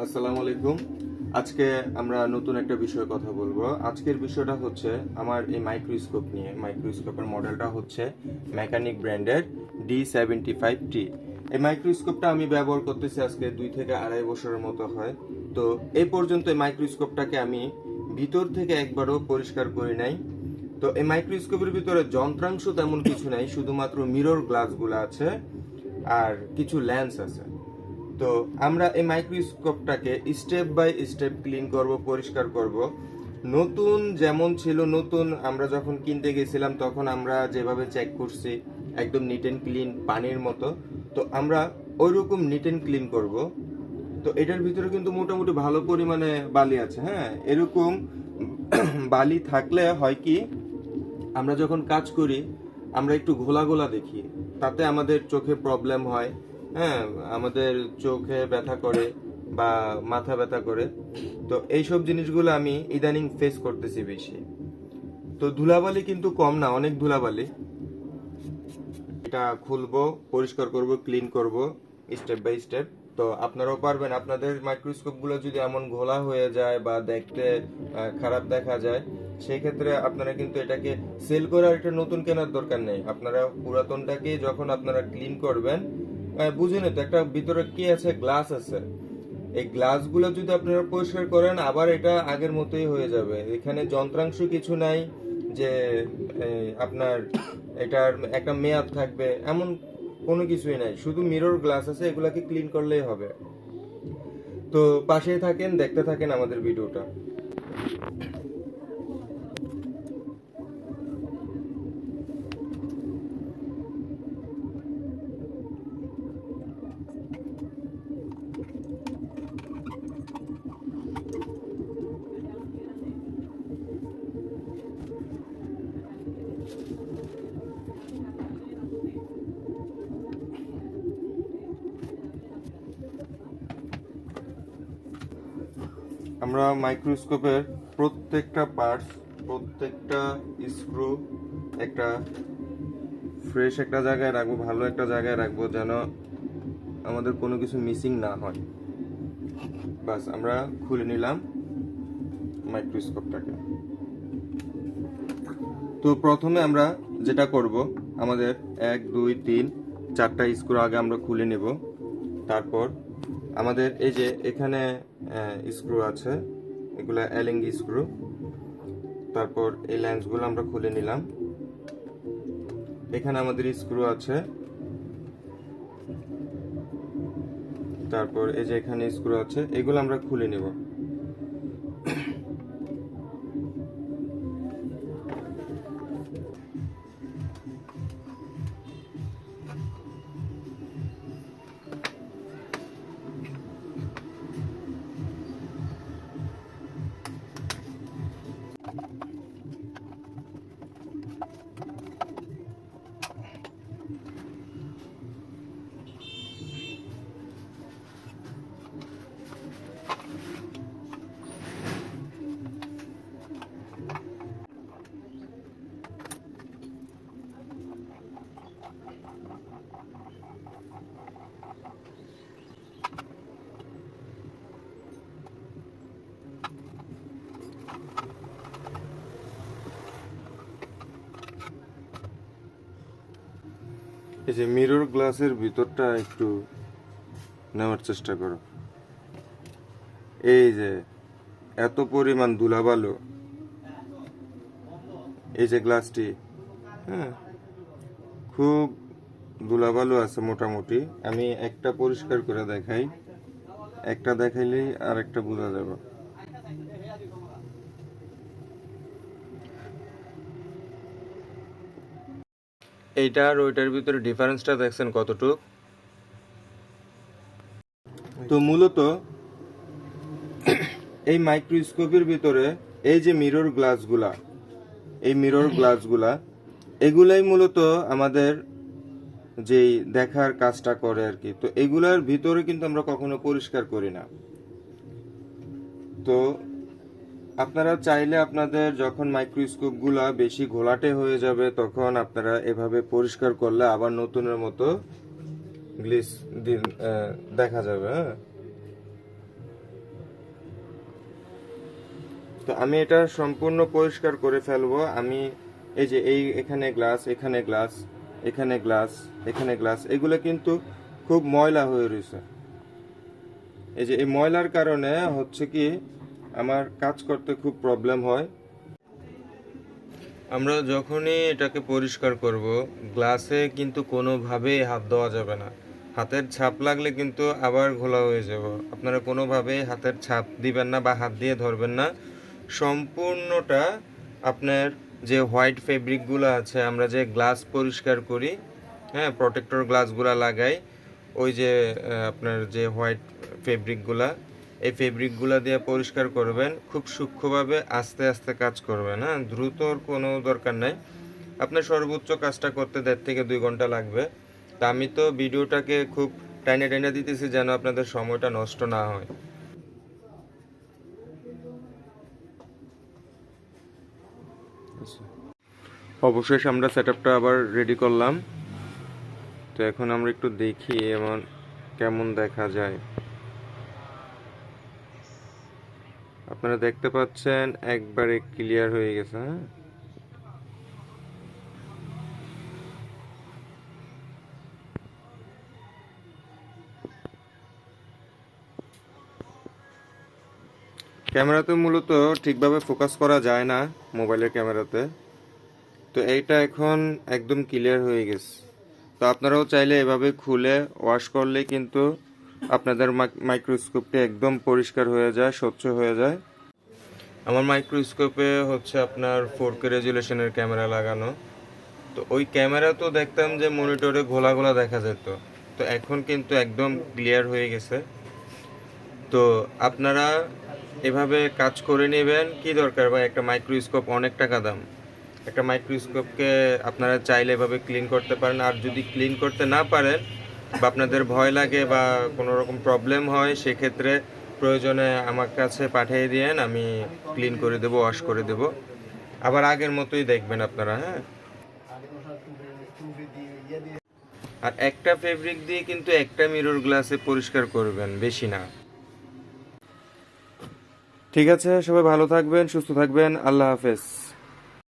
আসসালামু আলাইকুম। আজকে আমরা নতুন একটা বিষয়ে কথা বলবো। আজকের বিষয়টা হচ্ছে আমার এই মাইক্রোস্কোপ নিয়ে। মাইক্রোস্কোপের মডেলটা হচ্ছে মেকানিক ব্র্যান্ডের D75T। এই মাইক্রোস্কোপটা আমি ব্যবহার করতেছি আজকে 2 থেকে আড়াই বছরের মতো হয়। তো এই পর্যন্ত এই মাইক্রোস্কোপটাকে আমি ভিতর থেকে একবারও পরিষ্কার করি নাই। তো এই মাইক্রোস্কোপের ভিতরে যন্ত্রাংশ তেমন কিছু নাই, শুধুমাত্র মিরর গ্লাসগুলো আছে আর কিছু লেন্স আছে। তো আমরা এই মাইক্রোস্কোপটাকে স্টেপ বাই স্টেপ ক্লিন করব, পরিষ্কার করব। নতুন যেমন ছিল, নতুন আমরা যখন কিনতে গেছিলাম তখন আমরা যেভাবে চেক করছি একদম নিট অ্যান্ড ক্লিন পানির মতো, তো আমরা ওইরকম নিট অ্যান্ড ক্লিন করব। তো এটার ভিতরে কিন্তু মোটামুটি ভালো পরিমাণে বালি আছে। হ্যাঁ, এরকম বালি থাকলে হয় কি, আমরা যখন কাজ করি আমরা একটু ঘোলা ঘোলা দেখি, তাতে আমাদের চোখে প্রবলেম হয়। হ্যাঁ, আমাদের চোখে ব্যথা করে বা মাথা ব্যথা করে। তো এইসব জিনিসগুলো আমি ইদানিং ফেস করতেছি বেশি। তো ধুলাবালি কিন্তু কম না, অনেক ধুলাবালি। এটা খুলবো, পরিষ্কার করব, ক্লিন করব স্টেপ বাই স্টেপ। তো আপনারাও পারবেন। আপনাদের মাইক্রোস্কোপ গুলো যদি এমন ঘোলা হয়ে যায় বা দেখতে খারাপ দেখা যায়, সেই ক্ষেত্রে আপনারা কিন্তু এটাকে সেল করে আর একটা নতুন কেনার দরকার নেই। আপনারা পুরাতনটাকে যখন আপনারা ক্লিন করবেন, বুঝেন তো একটা ভিতরে কি আছে, গ্লাস আছে। এই গ্লাসগুলো যদি আপনারা পরিষ্কার করেন আবার এটা আগের মতোই হয়ে যাবে। এখানে যন্ত্রাংশ কিছু নাই যে আপনার এটার একটা মেয়াদ থাকবে, এমন কোনো কিছুই নাই। শুধু মিরর গ্লাস আছে, এগুলাকে ক্লিন করলেই হবে। তো পাশেই থাকেন, দেখতে থাকেন আমাদের ভিডিওটা। আমরা মাইক্রোস্কোপের প্রত্যেকটা পার্টস, প্রত্যেকটা স্ক্রু একটা ফ্রেশ একটা জায়গায় রাখবো, ভালো একটা জায়গায় রাখবো, যেন আমাদের কোনো কিছু মিসিং না হয়। বাস, আমরা খুলে নিলাম মাইক্রোস্কোপটাকে। তো প্রথমে আমরা যেটা করব, আমাদের 1 2 3 4টা স্ক্রু আগে আমরা খুলে নেব। তারপর আমাদের এই যে এখানে স্ক্রু আছে, এগুলা এলেঙ্গি স্ক্রু। তারপর এই লেন্সগুলো আমরা খুলে নিলাম। এখানে আমাদের স্ক্রু আছে। তারপর এই যে এখানে স্ক্রু আছে, এগুলো আমরা খুলে নেব। এই যে মিরর গ্লাসের ভিতরটা একটু নেওয়ার চেষ্টা করো। এই যে এত পরিমাণ ধুলাবালু, এই যে গ্লাসটি, হ্যাঁ, খুব ধুলাবালু আছে মোটামুটি। আমি একটা পরিষ্কার করে দেখাই, একটা দেখাইলেই আর একটা বোঝা যাবে। এইটা আর ওইটার ভিতরে ডিফারেন্সটা দেখছেন কতটুক? তো মূলত এই মাইক্রোস্কোপের ভিতরে এই যে মিরর গ্লাসগুলা, এই মিরর গ্লাসগুলা, এগুলাই মূলত আমাদের যেই দেখার কাজটা করে আর কি। তো এগুলার ভিতরে কিন্তু আমরা কখনো পরিষ্কার করি না। তো আপনারা চাইলে আপনাদের যখন মাইক্রোস্কোপ গুলা বেশি ঘোলাটে হয়ে যাবে, তখন আপনারা এভাবে পরিষ্কার করলে আবার নতুনের মতো গ্লিস দেখা যাবে। হ্যাঁ, তো আমি এটা সম্পূর্ণ পরিষ্কার করে ফেলবো। আমি এই যে এখানে গ্লাস, এখানে গ্লাস, এখানে গ্লাস, এখানে গ্লাস, এগুলো কিন্তু খুব ময়লা হয়ে রয়েছে। এই যে এই ময়লার কারণে হচ্ছে কি আমার কাজ করতে খুব প্রবলেম হয়। আমরা যখনই এটাকে পরিষ্কার করব, গ্লাসে কিন্তু কোনোভাবেই হাত দেওয়া যাবে না। হাতের ছাপ লাগলে কিন্তু আবার ঘোলা হয়ে যাব। আপনারা কোনোভাবেই হাতের ছাপ দিবেন না বা হাত দিয়ে ধরবেন না। সম্পূর্ণটা আপনার যে হোয়াইট ফেব্রিকগুলো আছে, আমরা যে গ্লাস পরিষ্কার করি, হ্যাঁ, প্রোটেক্টর গ্লাসগুলো লাগাই, ওই যে আপনার যে হোয়াইট ফেব্রিকগুলা, এই ফেব্রিকগুলো দিয়ে পরিষ্কার করবেন। খুব সূক্ষ্মভাবে আস্তে আস্তে কাজ করবেন, হ্যাঁ, দ্রুতর কোনো দরকার নাই। আপনার সর্বোচ্চ কাজটা করতে 1.5 থেকে 2 ঘন্টা লাগবে। তা আমি তো ভিডিওটাকে খুব টাইনে টাইনে দিতেছি যেন আপনাদের সময়টা নষ্ট না হয়। অবশেষে আমরা সেটআপটা আবার রেডি করলাম। তো এখন আমরা একটু দেখি এমন কেমন দেখা যায়। আপনারা দেখতে পাচ্ছেন একবারে ক্লিয়ার হয়ে গেছে, হ্যাঁ। ক্যামেরাতে মূলত ঠিকভাবে ফোকাস করা যায় না মোবাইলের ক্যামেরাতে। তো এইটা এখন একদম ক্লিয়ার হয়ে গেছে। তো আপনারাও চাইলে এভাবে খুলে ওয়াশ করলে কিন্তু আপনাদের মাইক্রোস্কোপটি একদম পরিষ্কার হয়ে যায়, স্বচ্ছ হয়ে যায়। আমার মাইক্রোস্কোপে হচ্ছে আপনার 4K রেজুলেশনের ক্যামেরা লাগানো। তো ওই ক্যামেরা তো দেখতাম যে মনিটরে ঘোলা ঘোলা দেখা যেত, তো এখন কিন্তু একদম ক্লিয়ার হয়ে গেছে। তো আপনারা এভাবে কাজ করে নেবেন। কি দরকার ভাই, একটা মাইক্রোস্কোপ অনেক টাকা দাম। একটা মাইক্রোস্কোপকে আপনারা চাইলে এভাবে ক্লিন করতে পারেন। আর যদি ক্লিন করতে না পারেন বা আপনাদের ভয় লাগে বা কোনো রকম প্রবলেম হয়, সেক্ষেত্রে প্রয়োজনে আমার কাছে পাঠিয়ে দিয়েন, আমি ক্লিন করে দেবো, ওয়াশ করে দেবো। আবার আগের মতোই দেখবেন আপনারা, হ্যাঁ। আর একটা ফেব্রিক দিয়ে কিন্তু একটা মিরর গ্লাসে পরিষ্কার করবেন, বেশি না। ঠিক আছে, সবাই ভালো থাকবেন, সুস্থ থাকবেন, আল্লাহ হাফেজ।